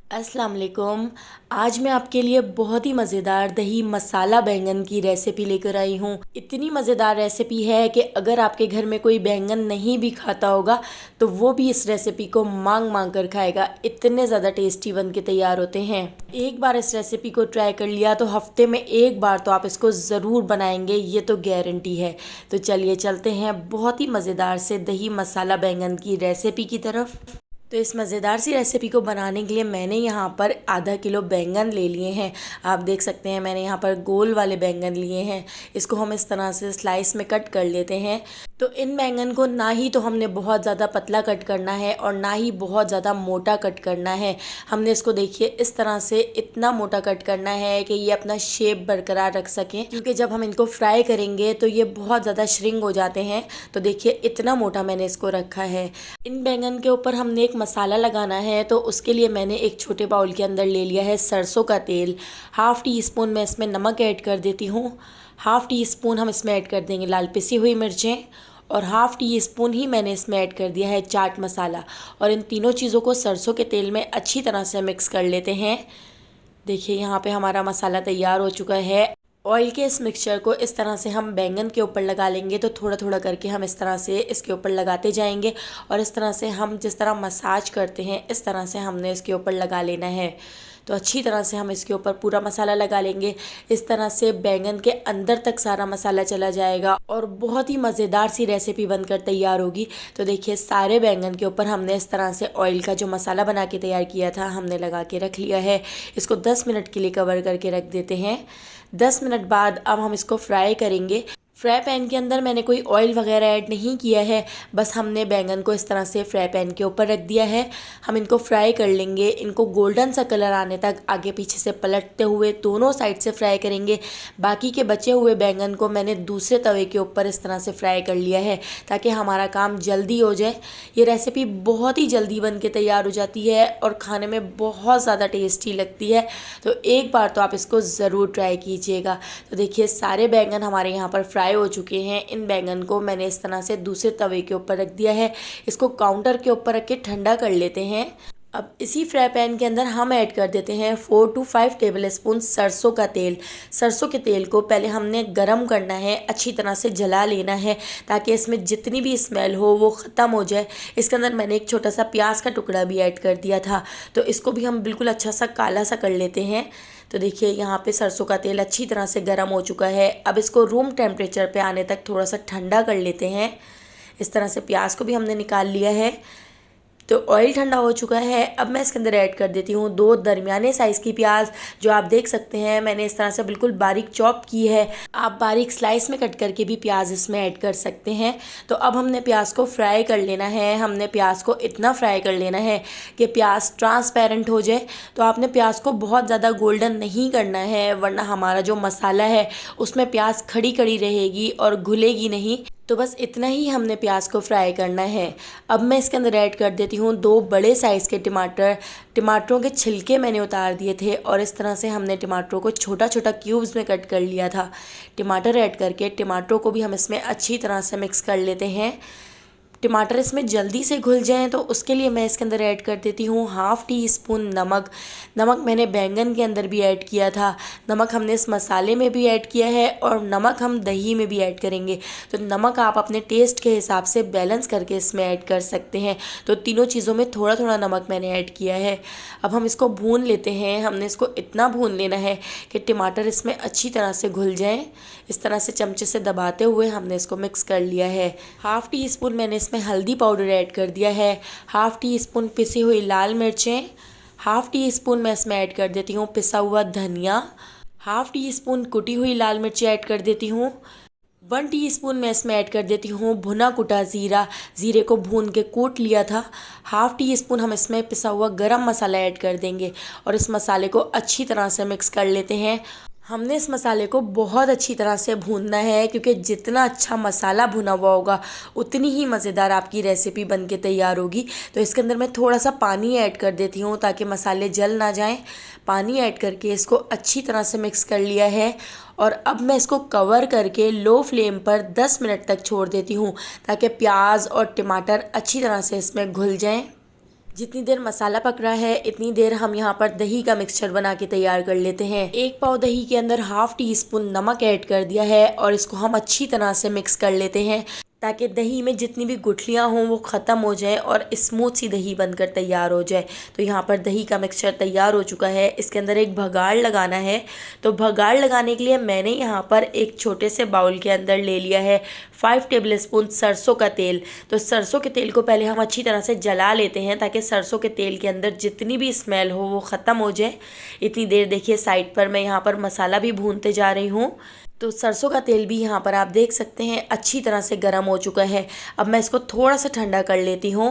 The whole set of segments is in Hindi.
अस्सलाम वालेकुम। आज मैं आपके लिए बहुत ही मज़ेदार दही मसाला बैंगन की रेसिपी लेकर आई हूँ। इतनी मज़ेदार रेसिपी है कि अगर आपके घर में कोई बैंगन नहीं भी खाता होगा तो वो भी इस रेसिपी को मांग मांग कर खाएगा। इतने ज़्यादा टेस्टी बन के तैयार होते हैं। एक बार इस रेसिपी को ट्राई कर लिया तो हफ्ते में एक बार तो आप इसको ज़रूर बनाएंगे, ये तो गारंटी है। तो चलिए चलते हैं बहुत ही मज़ेदार से दही मसाला बैंगन की रेसिपी की तरफ। तो इस मज़ेदार सी रेसिपी को बनाने के लिए मैंने यहाँ पर आधा किलो बैंगन ले लिए हैं। आप देख सकते हैं मैंने यहाँ पर गोल वाले बैंगन लिए हैं। इसको हम इस तरह से स्लाइस में कट कर लेते हैं। तो इन बैंगन को ना ही तो हमने बहुत ज़्यादा पतला कट करना है और ना ही बहुत ज़्यादा मोटा कट करना है। हमने इसको देखिए इस तरह से इतना मोटा कट करना है कि ये अपना शेप बरकरार रख सकें, क्योंकि जब हम इनको फ्राई करेंगे तो ये बहुत ज़्यादा श्रिंक हो जाते हैं। तो देखिए इतना मोटा मैंने इसको रखा है। इन बैंगन के ऊपर हमने एक मसाला लगाना है, तो उसके लिए मैंने एक छोटे बाउल के अंदर ले लिया है सरसों का तेल। हाफ़ टी स्पून मैं इसमें नमक ऐड कर देती हूँ। हाफ़ टी स्पून हम इसमें ऐड कर देंगे लाल पिसी हुई मिर्चें, और हाफ़ टी स्पून ही मैंने इसमें ऐड कर दिया है चाट मसाला। और इन तीनों चीज़ों को सरसों के तेल में अच्छी तरह से मिक्स कर लेते हैं। देखिए यहाँ पे हमारा मसाला तैयार हो चुका है। ऑयल के इस मिक्सचर को इस तरह से हम बैंगन के ऊपर लगा लेंगे। तो थोड़ा थोड़ा करके हम इस तरह से इसके ऊपर लगाते जाएंगे, और इस तरह से हम जिस तरह मसाज करते हैं इस तरह से हमने इसके ऊपर लगा लेना है। तो अच्छी तरह से हम इसके ऊपर पूरा मसाला लगा लेंगे। इस तरह से बैंगन के अंदर तक सारा मसाला चला जाएगा और बहुत ही मज़ेदार सी रेसिपी बनकर तैयार होगी। तो देखिए सारे बैंगन के ऊपर हमने इस तरह से ऑयल का जो मसाला बना के तैयार किया था हमने लगा के रख लिया है। इसको 10 मिनट के लिए कवर करके रख देते हैं। 10 मिनट बाद अब हम इसको फ्राई करेंगे। फ्राई पैन के अंदर मैंने कोई ऑयल वगैरह ऐड नहीं किया है, बस हमने बैंगन को इस तरह से फ्राई पैन के ऊपर रख दिया है। हम इनको फ्राई कर लेंगे। इनको गोल्डन सा कलर आने तक आगे पीछे से पलटते हुए दोनों साइड से फ्राई करेंगे। बाकी के बचे हुए बैंगन को मैंने दूसरे तवे के ऊपर इस तरह से फ्राई कर लिया है ताकि हमारा काम जल्दी हो जाए। ये रेसिपी बहुत ही जल्दी बन के तैयार हो जाती है और खाने में बहुत ज़्यादा टेस्टी लगती है। तो एक बार तो आप इसको ज़रूर ट्राई कीजिएगा। तो देखिए सारे बैंगन हमारे यहाँ पर फ्राई हो चुके हैं। इन बैंगन को मैंने इस तरह से दूसरे तवे के ऊपर रख दिया है। इसको काउंटर के ऊपर रख के ठंडा कर लेते हैं। अब इसी फ्राई पैन के अंदर हम ऐड कर देते हैं 4 to 5 टेबल स्पून सरसों का तेल। सरसों के तेल को पहले हमने गरम करना है, अच्छी तरह से जला लेना है ताकि इसमें जितनी भी स्मेल हो वो ख़त्म हो जाए। इसके अंदर मैंने एक छोटा सा प्याज का टुकड़ा भी ऐड कर दिया था। तो इसको भी हम बिल्कुल अच्छा सा काला सा कर लेते हैं। तो देखिए यहाँ पे सरसों का तेल अच्छी तरह से गर्म हो चुका है। अब इसको रूम टेम्परेचर पे आने तक थोड़ा सा ठंडा कर लेते हैं। इस तरह से प्याज को भी हमने निकाल लिया है। तो ऑयल ठंडा हो चुका है। अब मैं इसके अंदर ऐड कर देती हूँ 2 दरमियाने साइज़ की प्याज, जो आप देख सकते हैं मैंने इस तरह से बिल्कुल बारीक चॉप की है। आप बारीक स्लाइस में कट करके भी प्याज इसमें ऐड कर सकते हैं। तो अब हमने प्याज को फ्राई कर लेना है। हमने प्याज को इतना फ्राई कर लेना है कि प्याज ट्रांसपेरेंट हो जाए। तो आपने प्याज को बहुत ज़्यादा गोल्डन नहीं करना है, वरना हमारा जो मसाला है उसमें प्याज खड़ी खड़ी रहेगी और घुलेगी नहीं। तो बस इतना ही हमने प्याज को फ्राई करना है। अब मैं इसके अंदर ऐड कर देती हूँ 2 बड़े साइज़ के टमाटर। टमाटरों के छिलके मैंने उतार दिए थे और इस तरह से हमने टमाटरों को छोटा छोटा क्यूब्स में कट कर लिया था। टमाटर ऐड करके टमाटरों को भी हम इसमें अच्छी तरह से मिक्स कर लेते हैं। टमाटर इसमें जल्दी से घुल जाएं तो उसके लिए मैं इसके अंदर ऐड कर देती हूँ हाफ़ टी स्पून नमक। नमक मैंने बैंगन के अंदर भी ऐड किया था, नमक हमने इस मसाले में भी ऐड किया है और नमक हम दही में भी ऐड करेंगे। तो नमक आप अपने टेस्ट के हिसाब से बैलेंस करके इसमें ऐड कर सकते हैं। तो तीनों चीज़ों में थोड़ा थोड़ा नमक मैंने ऐड किया है। अब हम इसको भून लेते हैं। हमने इसको इतना भून लेना है कि टमाटर इसमें अच्छी तरह से घुल जाएँ। इस तरह से चमचे से दबाते हुए हमने इसको मिक्स कर लिया है। हाफ़ टी स्पून मैंने इसमें हल्दी पाउडर ऐड कर दिया है। हाफ़ टी स्पून पिसी हुई लाल मिर्चें। हाफ़ टी स्पून मैं इसमें ऐड कर देती हूँ पिसा हुआ धनिया। हाफ़ टी स्पून कुटी हुई लाल मिर्ची ऐड कर देती हूँ। 1 टीस्पून मैं इसमें ऐड कर देती हूँ भुना कुटा ज़ीरा। ज़ीरे को भून के कूट लिया था। हाफ़ टी स्पून हम इसमें पिसा हुआ गरम मसाला ऐड कर देंगे और इस मसाले को अच्छी तरह से मिक्स कर लेते हैं। हमने इस मसाले को बहुत अच्छी तरह से भूनना है, क्योंकि जितना अच्छा मसाला भुना हुआ होगा उतनी ही मज़ेदार आपकी रेसिपी बन के तैयार होगी। तो इसके अंदर मैं थोड़ा सा पानी ऐड कर देती हूँ ताकि मसाले जल ना जाएं। पानी ऐड करके इसको अच्छी तरह से मिक्स कर लिया है और अब मैं इसको कवर करके लो फ्लेम पर 10 मिनट तक छोड़ देती हूँ ताकि प्याज और टमाटर अच्छी तरह से इसमें घुल जाएं। जितनी देर मसाला पक रहा है इतनी देर हम यहाँ पर दही का मिक्सचर बना के तैयार कर लेते हैं। 1 पाव दही के अंदर हाफ टी स्पून नमक ऐड कर दिया है और इसको हम अच्छी तरह से मिक्स कर लेते हैं ताकि दही में जितनी भी गुठलियाँ हों वो ख़त्म हो जाए और स्मूथ सी दही बनकर तैयार हो जाए। तो यहाँ पर दही का मिक्सचर तैयार हो चुका है। इसके अंदर एक भगाड़ लगाना है। तो भगाड़ लगाने के लिए मैंने यहाँ पर एक छोटे से बाउल के अंदर ले लिया है 5 टेबल स्पून सरसों का तेल। तो सरसों के तेल को पहले हम अच्छी तरह से जला लेते हैं ताकि सरसों के तेल के अंदर जितनी भी स्मेल हो वो ख़त्म हो जाए। इतनी देर देखिए साइड पर मैं यहाँ पर मसाला भी भूनते जा रही हूँ। तो सरसों का तेल भी यहाँ पर आप देख सकते हैं अच्छी तरह से गर्म हो चुका है। अब मैं इसको थोड़ा सा ठंडा कर लेती हूँ।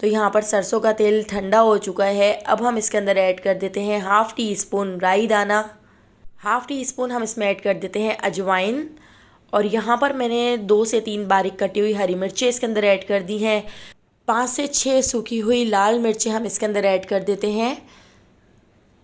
तो यहाँ पर सरसों का तेल ठंडा हो चुका है। अब हम इसके अंदर ऐड कर देते हैं हाफ़ टी स्पून राई दाना, हाफ़ टी स्पून हम इसमें ऐड कर देते हैं अजवाइन, और यहाँ पर मैंने 2 से 3 बारीक कटी हुई हरी मिर्चें इसके अंदर ऐड कर दी हैं। 5 से 6 सूखी हुई लाल मिर्चें हम इसके अंदर ऐड कर देते हैं।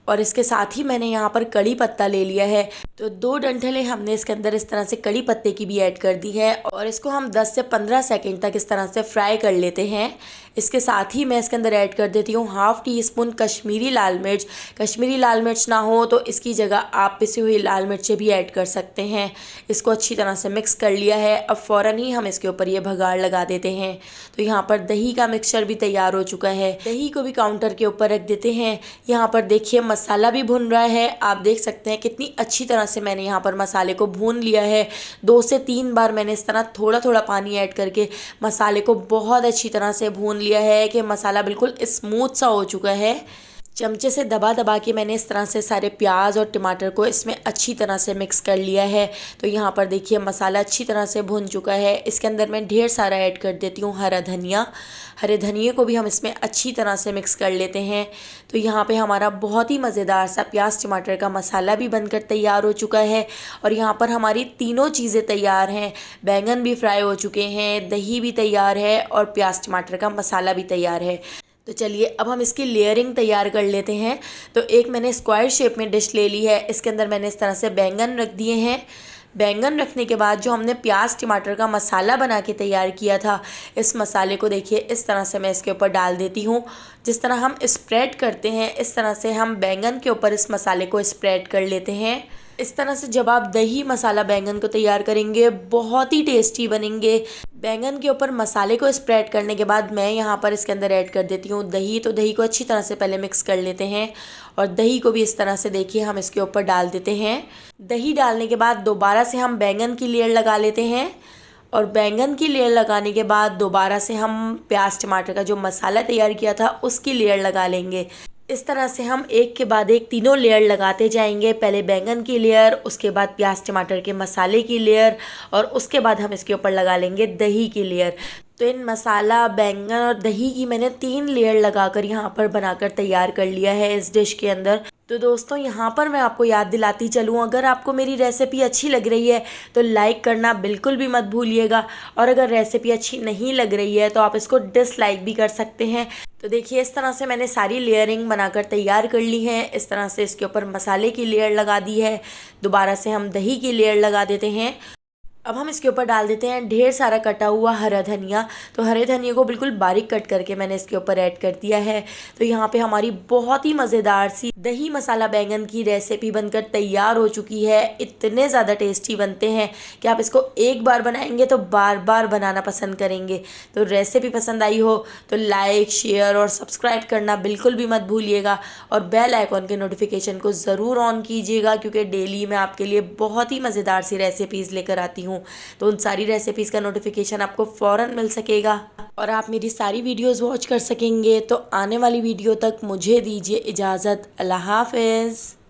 और इसके साथ ही मैंने यहाँ पर कड़ी पत्ता ले लिया है। तो 2 डंठलें हमने इसके अंदर इस तरह से कड़ी पत्ते की भी ऐड कर दी है और इसको हम 10 से 15 सेकंड तक इस तरह से फ्राई कर लेते हैं। इसके साथ ही मैं इसके अंदर ऐड कर देती हूँ हाफ़ टी स्पून कश्मीरी लाल मिर्च। कश्मीरी लाल मिर्च ना हो तो इसकी जगह आप पिसी हुई लाल मिर्चें भी ऐड कर सकते हैं। इसको अच्छी तरह से मिक्स कर लिया है। अब फ़ौरन ही हम इसके ऊपर ये भगाड़ लगा देते हैं। तो यहाँ पर दही का मिक्सचर भी तैयार हो चुका है। दही को भी काउंटर के ऊपर रख देते हैं। यहाँ पर देखिए मसाला भी भुन रहा है। आप देख सकते हैं कितनी अच्छी तरह से मैंने यहाँ पर मसाले को भून लिया है। 2 से 3 बार मैंने इस तरह थोड़ा थोड़ा पानी ऐड करके मसाले को बहुत अच्छी तरह से भून लिया है कि मसाला बिल्कुल स्मूथ सा हो चुका है। चमचे से दबा दबा के मैंने इस तरह से सारे प्याज और टमाटर को इसमें अच्छी तरह से मिक्स कर लिया है। तो यहाँ पर देखिए मसाला अच्छी तरह से भुन चुका है। इसके अंदर मैं ढेर सारा ऐड कर देती हूँ हरा धनिया। हरे धनिए को भी हम इसमें अच्छी तरह से मिक्स कर लेते हैं। तो यहाँ पे हमारा बहुत ही मज़ेदार सा प्याज टमाटर का मसाला भी बनकर तैयार हो चुका है। और यहाँ पर हमारी तीनों चीज़ें तैयार हैं। बैंगन भी फ्राई हो चुके हैं, दही भी तैयार है और प्याज टमाटर का मसाला भी तैयार है। तो चलिए अब हम इसकी लेयरिंग तैयार कर लेते हैं। तो एक मैंने स्क्वायर शेप में डिश ले ली है। इसके अंदर मैंने इस तरह से बैंगन रख दिए हैं। बैंगन रखने के बाद जो हमने प्याज टमाटर का मसाला बना के तैयार किया था, इस मसाले को देखिए इस तरह से मैं इसके ऊपर डाल देती हूँ। जिस तरह हम स्प्रेड करते हैं इस तरह से हम बैंगन के ऊपर इस मसाले को स्प्रेड कर लेते हैं। इस तरह से जब आप दही मसाला बैंगन को तैयार करेंगे बहुत ही टेस्टी बनेंगे। बैंगन के ऊपर मसाले को स्प्रेड करने के बाद मैं यहाँ पर इसके अंदर ऐड कर देती हूँ दही। तो दही को अच्छी तरह से पहले मिक्स कर लेते हैं और दही को भी इस तरह से देखिए हम इसके ऊपर डाल देते हैं। दही डालने के बाद दोबारा से हम बैंगन की लेयर लगा लेते हैं और बैंगन की लेयर लगाने के बाद दोबारा से हम प्याज टमाटर का जो मसाला तैयार किया था उसकी लेयर लगा लेंगे। इस तरह से हम एक के बाद एक तीनों लेयर लगाते जाएंगे। पहले बैंगन की लेयर, उसके बाद प्याज टमाटर के मसाले की लेयर और उसके बाद हम इसके ऊपर लगा लेंगे दही की लेयर। तो इन मसाला, बैंगन और दही की मैंने 3 लेयर लगाकर यहाँ पर बनाकर तैयार कर लिया है इस डिश के अंदर। तो दोस्तों यहाँ पर मैं आपको याद दिलाती चलूँ, अगर आपको मेरी रेसिपी अच्छी लग रही है तो लाइक करना बिल्कुल भी मत भूलिएगा और अगर रेसिपी अच्छी नहीं लग रही है तो आप इसको डिसलाइक भी कर सकते हैं। तो देखिए इस तरह से मैंने सारी लेयरिंग बनाकर तैयार कर ली है। इस तरह से इसके ऊपर मसाले की लेयर लगा दी है, दोबारा से हम दही की लेयर लगा देते हैं। अब हम इसके ऊपर डाल देते हैं ढेर सारा कटा हुआ हरा धनिया। तो हरे धनिया को बिल्कुल बारीक कट करके मैंने इसके ऊपर ऐड कर दिया है। तो यहाँ पे हमारी बहुत ही मज़ेदार सी दही मसाला बैंगन की रेसिपी बनकर तैयार हो चुकी है। इतने ज़्यादा टेस्टी बनते हैं कि आप इसको एक बार बनाएंगे तो बार बार बनाना पसंद करेंगे। तो रेसिपी पसंद आई हो तो लाइक, शेयर और सब्सक्राइब करना बिल्कुल भी मत भूलिएगा और बेल आइकॉन के नोटिफिकेशन को ज़रूर ऑन कीजिएगा क्योंकि डेली मैं आपके लिए बहुत ही मज़ेदार सी रेसिपीज़ लेकर आती हूँ। तो उन सारी रेसिपीज़ का नोटिफिकेशन आपको फ़ौरन मिल सकेगा और आप मेरी सारी वीडियोस वॉच कर सकेंगे। तो आने वाली वीडियो तक मुझे दीजिए इजाज़त। अल्लाह हाफ़िज़।